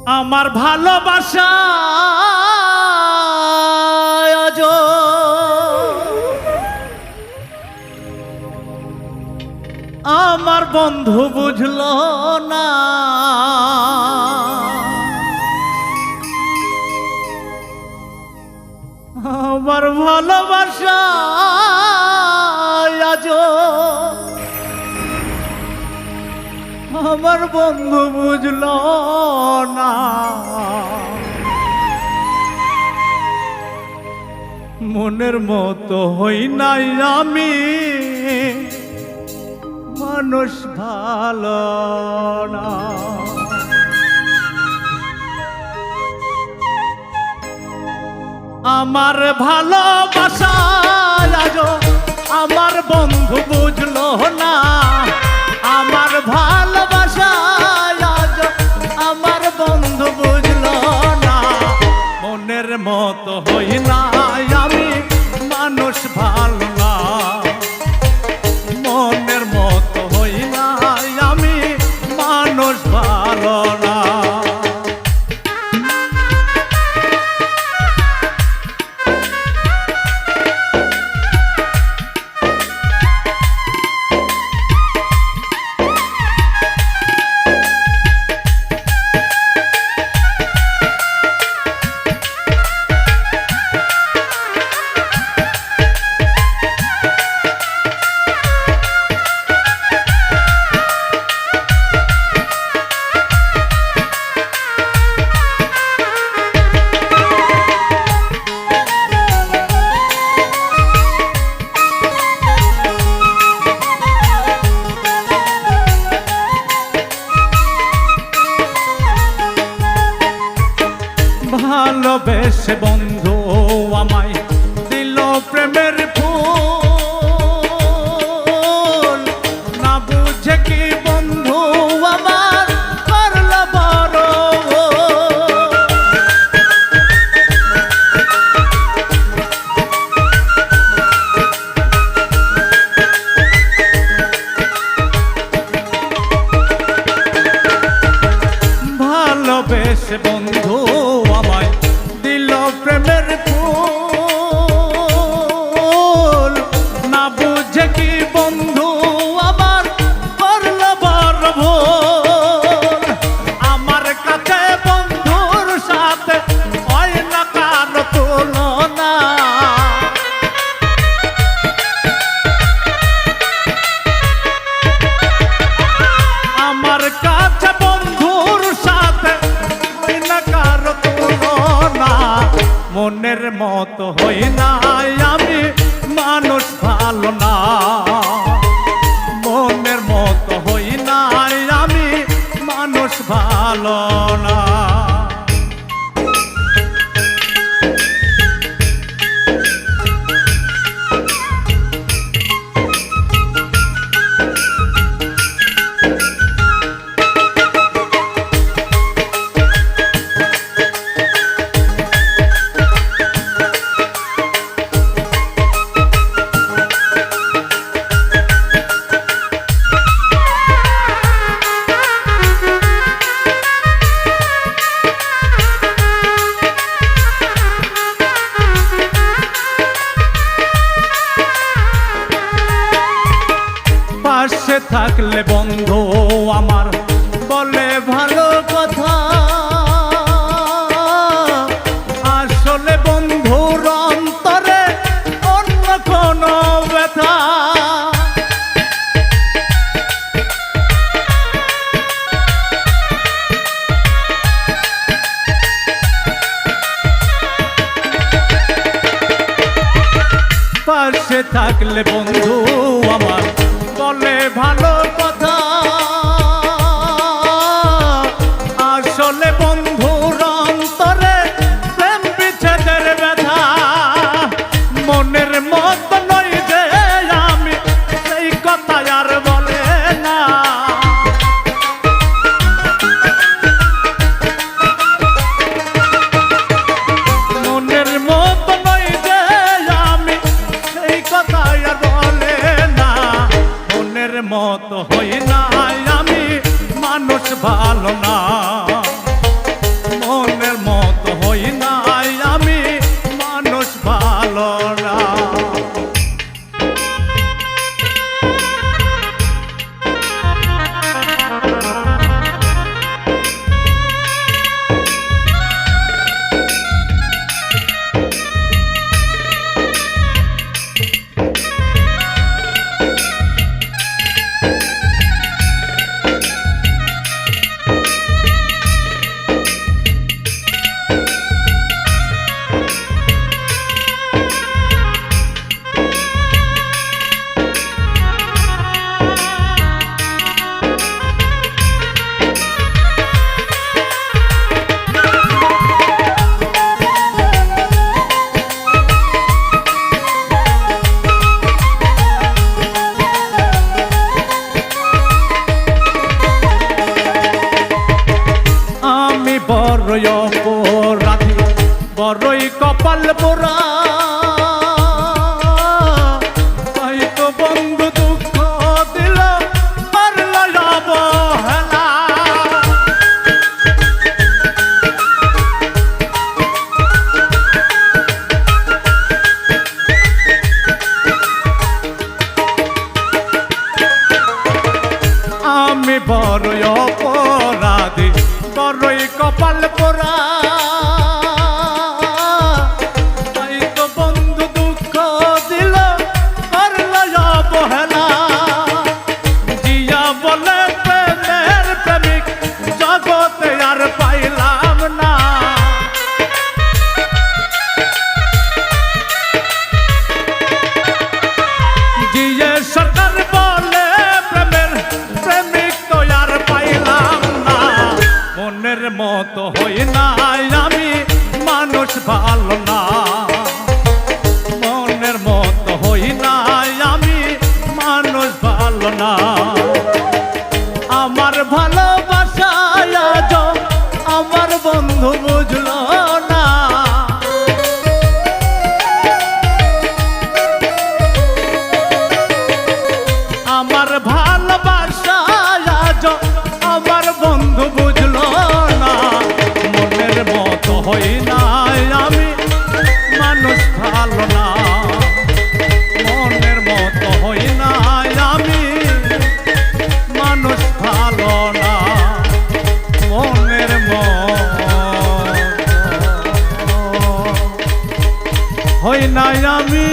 আমার ভালোবাসা আমার বন্ধু বুঝলো না। আমার ভালোবাসা আমার বন্ধু বুঝলো না। মনের মতো হই নাই আমি, মানুষ ভালো না। আমার ভালোবাসা আজও আমার বন্ধু বুঝলো না। আমার ভালোবাসা আজও আমার বন্ধু বুঝলো না। মনের মতো হই নাই আমি, মানুষ ভালো না। মনের মতো হই নাই আমি, মানুষ ভালো না। ভালোবেসে বন্ধু আমায় দিল প্রেমের ফুল, না বুঝে কি বন্ধু আমার করল বড়। ভালোবেসে বন্ধু আমায় দিল প্রেমের ফুল, না বুঝে কি বন্ধু আমার করল বড় ভুল। আমার কাছে বন্ধুর সাথে হয় না কারো তুলনা। আমার কাছে বন্ধুর সাথে হয় না কারো তুলনা। মনের মতো হই নাই আমি, মানুষ ভালো না। মনের মতো হই নাই আমি, মানুষ ভালো না। পাশে থাকলে বন্ধু আমার বলে ভালো কথা, আসলে বন্ধুর অন্তরে অন্য কোনো ব্যথা। পাশে থাকলে বন্ধু আমার বলে ভালো কথা, আসলে বন্ধুর অন্তরে প্রেম বিচ্ছেদের ব্যথা। মনের মতো নই যে আমি, সেই কথা আর বলে না। মনের মতো নই যে আমি, সেই কথা আর বলে না। মনের মতো বড়ই অপরাধী বড়ই কপাল পোড়া তাই তো বন্ধু দুঃখ দিল পারল অবহেলা আমি বড়ই অপরাধী বড়ই কপাল পোড়া তাই তো বন্ধু দুঃখ দিল করল অবহেলা জিয়া বলে প্রেমের প্রেমিক জগতে আর পাইলাম না জিয়া সরকার বলে প্রেমের প্রেমিক তো আর পাইলাম না মনের মতো হই না আমি মানুষ ভালো না মনের মতো হই না আমি মানুষ ভালো না আমার ভালোবাসায় আজ আমার বন্ধু বুঝলো না আমার ভালোবাসায় আজ আমার বন্ধু বুঝলো না মনের মতো হই না আমি মানুষ ভালো না মনের মতো হই না আমি মানুষ ভালো না মনের মতো হই না আমি